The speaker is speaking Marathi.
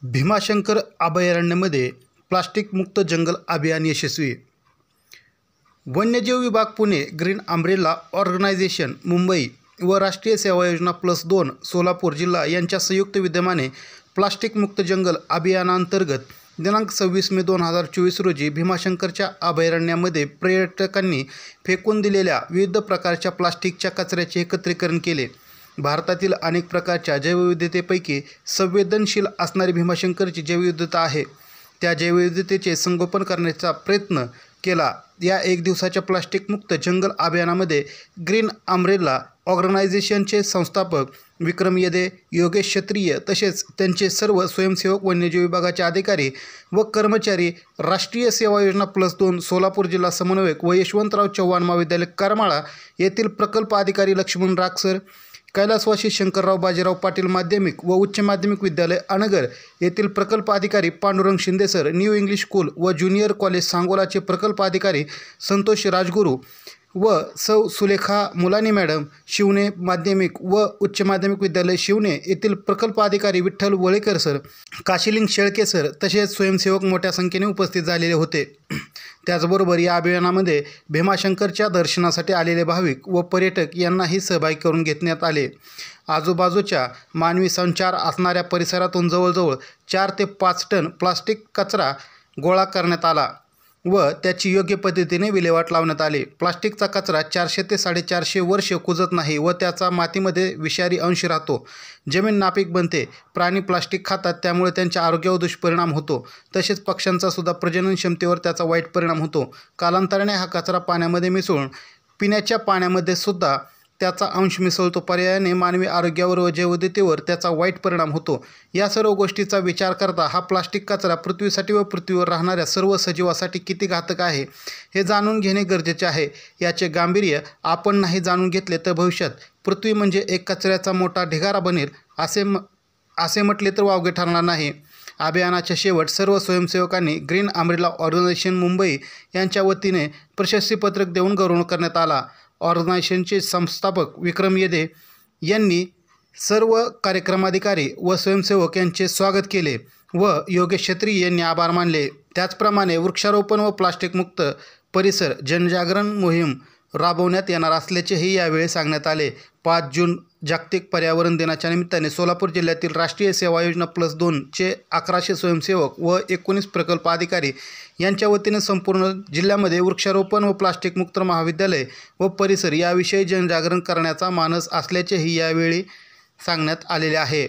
भीमाशंकर अभयारण्यामध्ये प्लास्टिक मुक्त जंगल अभियान यशस्वी। वन्यजीव विभाग Pune, green umbrella organisation Mumbai व राष्ट्रीय सेवा योजना +2 सोलापूर जिल्हा यांच्या संयुक्त विद्यमाने प्लास्टिक मुक्त जंगल अभियानांतर्गत दिनांक 26 मे 2024 रोजी भीमाशंकरच्या अभयारण्यामध्ये पर्यटकांनी फेकून दिलेल्या विविध प्रकारच्या प्लास्टिकच्या कचऱ्याचे एकत्रीकरण केले। भारतातील अनेक प्रकारच्या जैवविविधतेपैकी संवेदनशील असणारी भीमाशंकरची जैवविविधता आहे, त्या जैवविविधतेचे संगोपन करण्याचा प्रयत्न केला। या एक दिवसाच्या प्लास्टिक मुक्त जंगल अभियानामध्ये ग्रीन अम्ब्रेला ऑर्गनायझेशनचे संस्थापक विक्रम येदे, योगेश क्षत्रिय तसेच त्यांचे सर्व स्वयंसेवक, वन्यजीव विभागाचे अधिकारी व कर्मचारी, राष्ट्रीय सेवा योजना +2 सोलापूर जिल्हा समन्वयक व यशवंतराव चव्हाण महाविद्यालय करमाळा येथील प्रकल्प अधिकारी लक्ष्मण राखसर, कैलासवासी शंकरराव बाजीराव पाटील माध्यमिक व उच्च माध्यमिक विद्यालय अनगर येथील प्रकल्प अधिकारी Pandurang Shinde sir, new English school व ज्युनियर कॉलेज सांगोलाचे प्रकल्प अधिकारी संतोष राजगुरू व सौ सुलेखा मुलानी मॅडम, शिवणे माध्यमिक व उच्च माध्यमिक विद्यालय शिवणे येथील प्रकल्प अधिकारी विठ्ठल वळेकर सर, काशीलिंग शेळके सर तसेच स्वयंसेवक मोठ्या संख्येने उपस्थित झालेले होते। त्याचबरोबर या अभियानामध्ये भीमाशंकरच्या दर्शनासाठी आलेले भाविक व पर्यटक यांनाही सहभागी करून घेण्यात आले। आजूबाजूच्या मानवी संचार असणाऱ्या परिसरातून जवळजवळ 4 ते 5 टन प्लास्टिक कचरा गोळा करण्यात आला व त्याची योग्य पद्धतीने विल्हेवाट लावण्यात आली। प्लास्टिकचा कचरा 400 ते 450 वर्षे कुजत नाही व त्याचा मातीमध्ये विषारी अंश राहतो, जमीन नापीक बनते, प्राणी प्लास्टिक खातात त्यामुळे त्यांच्या आरोग्यावर दुष्परिणाम होतो, तसेच पक्ष्यांचा सुद्धा प्रजनन क्षमतेवर त्याचा वाईट परिणाम होतो। कालांतराने हा कचरा पाण्यामध्ये मिसळून पिण्याच्या पाण्यामध्ये सुद्धा त्याचा अंश मिसळतो, पर्यायाने मानवी आरोग्यावर व जैवविविधतेवर त्याचा वाईट परिणाम होतो। या सर्व गोष्टीचा विचार करता हा प्लास्टिक कचरा पृथ्वीसाठी व पृथ्वीवर राहणाऱ्या सर्व सजीवासाठी किती घातक आहे हे जाणून घेणे गरजेचे आहे। याचे गांभीर्य आपण नाही जाणून घेतले तर भविष्यात पृथ्वी म्हणजे एक कचऱ्याचा मोठा ढिगारा बनेल असे म्हटले तर वावगे ठरणार नाही। अभियानाच्या शेवट सर्व स्वयंसेवकांनी ग्रीन अम्ब्रेला ऑर्गनायझेशन मुंबई यांच्या वतीने प्रशस्तीपत्रक देऊन गौरव करण्यात आला। ऑर्गनायझेशनचे संस्थापक विक्रम येदे यांनी सर्व कार्यक्रमाधिकारी व स्वयंसेवक यांचे स्वागत केले व योगेश क्षत्रिय यांनी आभार मानले। त्याचप्रमाणे वृक्षारोपण व प्लास्टिक मुक्त परिसर जनजागरण मोहीम राबवण्यात येणार असल्याचेही यावेळी सांगण्यात आले। 5 जून जागतिक पर्यावरण दिनाच्या निमित्ताने सोलापूर जिल्ह्यातील राष्ट्रीय सेवा योजना +2 चे 1100 स्वयंसेवक व 19 प्रकल्प अधिकारी यांच्या वतीने संपूर्ण जिल्ह्यामध्ये वृक्षारोपण व प्लास्टिक मुक्त महाविद्यालय व परिसर याविषयी जनजागरण करण्याचा मानस असल्याचेही यावेळी सांगण्यात आलेले आहे।